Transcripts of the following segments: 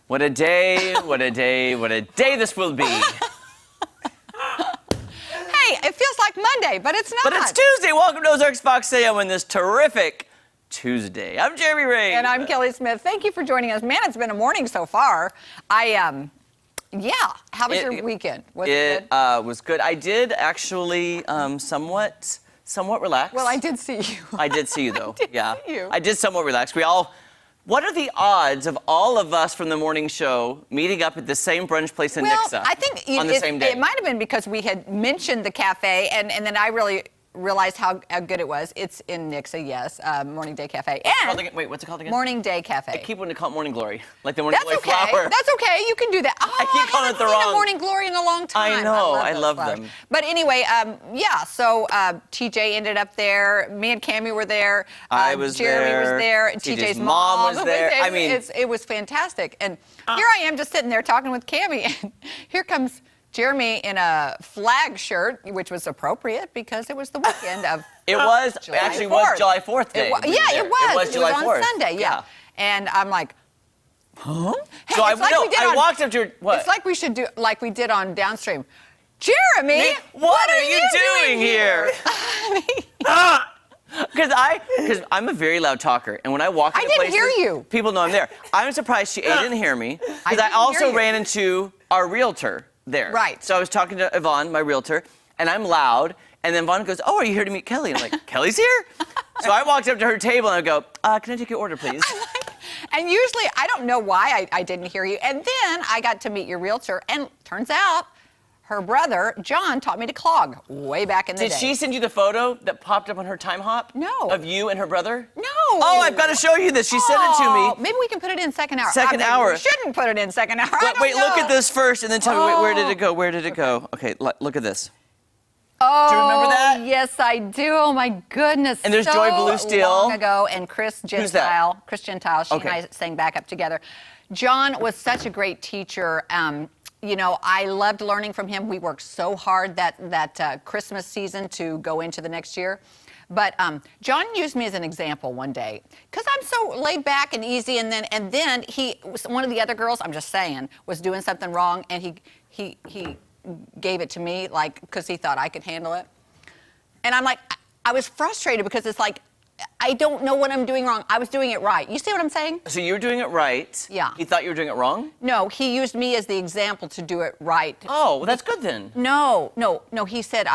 What a day, what a day, what a day this will be. Hey, it feels like Monday, but it's not. But it's Tuesday. Welcome to Ozarks Fox AM on this terrific Tuesday. I'm Jeremy Ray. And I'm Kelly Smith. Thank you for joining us. Man, it's been a morning so far. Yeah. How was your weekend? Was it good? Was good. I did actually somewhat relax. Well, I did see you. I did see you, though. I did yeah. see you. I did somewhat relax. What are the odds of all of us from the morning show meeting up at the same brunch place in Nixa? I think on the same day? It might have been because we had mentioned the cafe, and then I really realized how good it was. It's in Nixa, yes, Morning Day Cafe. Wait, what's it called again? Morning Day Cafe. I keep wanting to call it Morning Glory, like the Morning Glory flower. That's okay. You can do that. Oh, I keep calling it the wrong. Morning Glory in a long time. I know. I love them. But anyway, yeah. So TJ ended up there. Me and Cammie were there. I was Jeremy was there. TJ's mom was there. I mean, it was fantastic. And here I am, just sitting there talking with Cammie, and here comes Jeremy in a flag shirt, which was appropriate because it was the weekend of. It was July actually 4th. was July 4th day. It was July 4th. on Sunday, yeah. And I'm like, huh? Hey, So I walked up to her. What? It's like we should do like we did on Downstream. Jeremy, what are you doing here? Because I'm a very loud talker, and when I walk into places, hear you. People know I'm there. I'm surprised she didn't hear me, because I also ran into our realtor there. Right. So I was talking to Yvonne, my realtor, and I'm loud, and then Yvonne goes, "Oh, are you here to meet Kelly?" And I'm like, "Kelly's here?" So I walked up to her table, and I go, "Can I take your order, please?" And usually, I don't know why I didn't hear you. And then I got to meet your realtor, and turns out her brother, John, taught me to clog way back in the day. Did she send you the photo that popped up on her time hop? No. Of you and her brother? No. Oh, I've got to show you this. She sent it to me. Maybe we can put it in second hour. Second hour. We shouldn't put it in second hour. Wait, look at this first, and then tell me, where did it go? Where did it go? Okay, look at this. Oh, do you remember that? Yes, I do. Oh, my goodness. And there's Joy Bluesteel. Long ago, and Chris Gentile. Who's that? Chris Gentile. She and I sang back up together. John was such a great teacher. You know, I loved learning from him. We worked so hard that Christmas season to go into the next year. But John used me as an example one day because I'm so laid back and easy. And then one of the other girls, I'm just saying, was doing something wrong, and he gave it to me, like, because he thought I could handle it. And I'm like, I was frustrated because it's like, I don't know what I'm doing wrong. I was doing it right. You see what I'm saying? So you were doing it right. Yeah. He thought you were doing it wrong? No, he used me as the example to do it right. Oh, well, that's good then. No. He said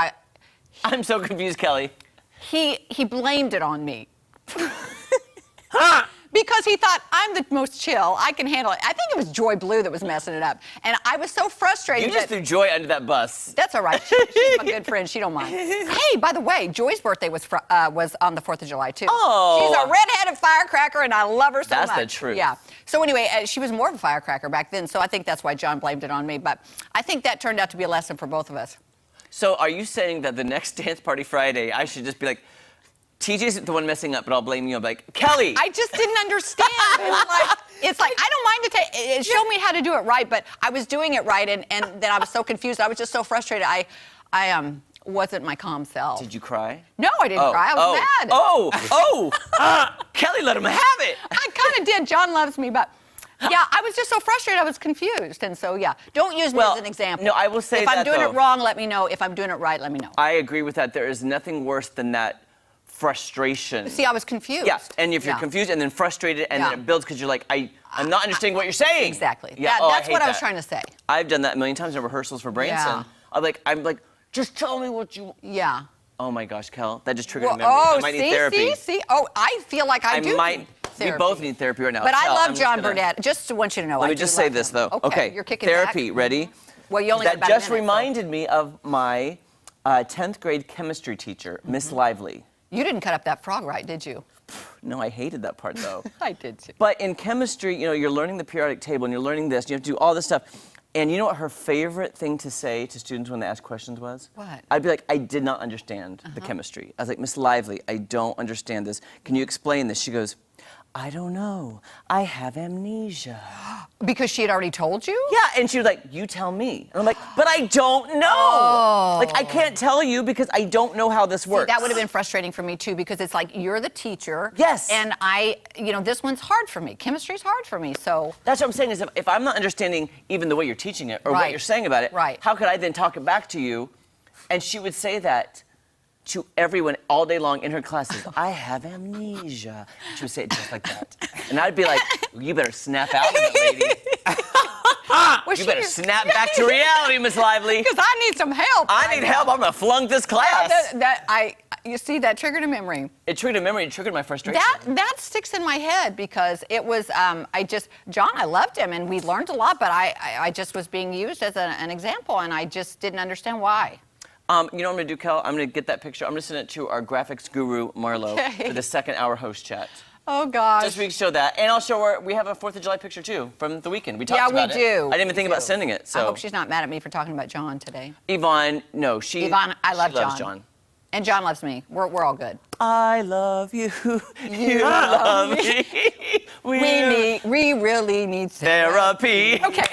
I'm so confused, Kelly. He blamed it on me. Because he thought, I'm the most chill. I can handle it. I think it was Joy Blue that was messing it up. And I was so frustrated. You just threw Joy under that bus. That's all right. She's my good friend. She don't mind. Hey, by the way, Joy's birthday was on the 4th of July, too. Oh. She's a redheaded firecracker, and I love her so much. That's the truth. Yeah. So anyway, she was more of a firecracker back then, so I think that's why John blamed it on me. But I think that turned out to be a lesson for both of us. So are you saying that the next Dance Party Friday, I should just be like, TJ's the one messing up, but I'll blame you. I'm like, Kelly! I just didn't understand. It's like, I don't mind to show me how to do it right, but I was doing it right, and then I was so confused. I was just so frustrated. I wasn't my calm self. Did you cry? No, I didn't cry. I was mad. Kelly let him have it. I kind of did. John loves me, but yeah, I was just so frustrated. I was confused, and so yeah, don't use me as an example. No, I will say if I'm doing it wrong, let me know. If I'm doing it right, let me know. I agree with that. There is nothing worse than that frustration. See, I was confused. Yeah, and if you're confused and then frustrated, and then it builds because you're like, I'm not understanding what you're saying. Exactly. Yeah, that's what I was trying to say. I've done that a million times in rehearsals for Branson. Yeah. I'm like, just tell me what you. Yeah. Oh my gosh, Kel, that just triggered a memory. Oh, I might need therapy. See. Oh, I feel like I do. We both need therapy right now. But I love John Burnett. Just want you to know. Let me just say this though. Okay. You're kicking therapy. back. Ready? Well, you only that just reminded me of my 10th grade chemistry teacher, Miss Lively. You didn't cut up that frog right, did you? No, I hated that part, though. I did, too. But in chemistry, you know, you're learning the periodic table, and you're learning this, and you have to do all this stuff. And you know what her favorite thing to say to students when they ask questions was? What? I'd be like, I did not understand the chemistry. I was like, Miss Lively, I don't understand this. Can you explain this? She goes, I don't know. I have amnesia. Because she had already told you? Yeah, and she was like, you tell me. And I'm like, but I don't know. Oh. Like, I can't tell you because I don't know how this works. That would have been frustrating for me too, because it's like, you're the teacher. Yes. And this one's hard for me. Chemistry's hard for me, so. That's what I'm saying is if I'm not understanding even the way you're teaching it or what you're saying about it, how could I then talk it back to you? And she would say that to everyone all day long in her classes. I have amnesia. She would say it just like that. And I'd be like, you better snap out of it, lady. You better snap back to reality, Miss Lively. Because I need some help. I need help. I'm gonna flunk this class. You see, that triggered a memory. It triggered a memory. It triggered my frustration. That sticks in my head because it was, John, I loved him and we learned a lot, but I just was being used as an example and I just didn't understand why. You know what I'm gonna do, Kel? I'm gonna get that picture. I'm gonna send it to our graphics guru, Marlo, for the second hour host chat. Oh, gosh. Just so we can show that. And I'll show her, we have a 4th of July picture, too, from the weekend. We talked about it. Yeah, we do. I didn't even think about sending it, so. I hope she's not mad at me for talking about John today. Yvonne, no, Yvonne, I love she loves John. And John loves me. We're all good. I love you. You love me. We really need therapy. Okay.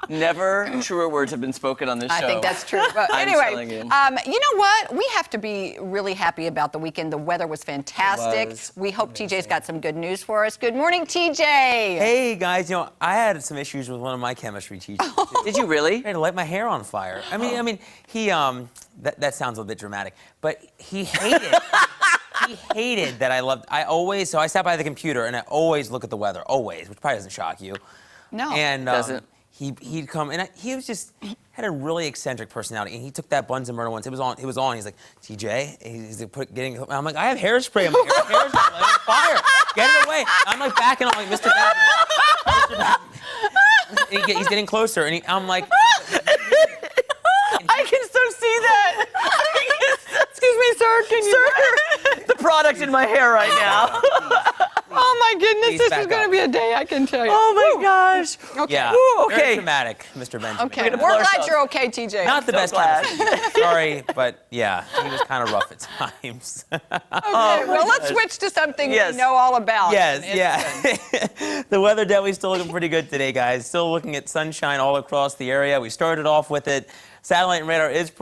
Never truer words have been spoken on this show. I think that's true. But anyway, you know what? We have to be really happy about the weekend. The weather was fantastic. We hope TJ's got some good news for us. Good morning, TJ. Hey, guys. You know, I had some issues with one of my chemistry teachers. Did you really? He had to light my hair on fire. I mean, he, that sounds a bit dramatic, but he hated, he hated that so I sat by the computer and I always look at the weather, always, which probably doesn't shock you. No. And, doesn't. He'd come, and he had a really eccentric personality, and he took that Buns and Murder once. It was on. He's like, TJ, I'm like, I have hairspray on my hair. Hairspray, light on fire. Get it away. I'm like backing off, like, Mr. Batman. He's getting closer, and I'm like, I can so see that. Excuse me, sir. Can you? Sir, the product in my hair right now. Oh my goodness, this is going to be a day, I can tell you. Oh my gosh. Okay. Yeah. Ooh, okay. Very dramatic, Mr. Benjamin. Okay. We're glad you're okay, TJ. Not the best glad. Sorry, but yeah, he was kind of rough at times. Okay, well, let's switch to something we know all about. Yes, yeah. The weather definitely still looking pretty good today, guys. Still looking at sunshine all across the area. We started off with it. Satellite and radar is pretty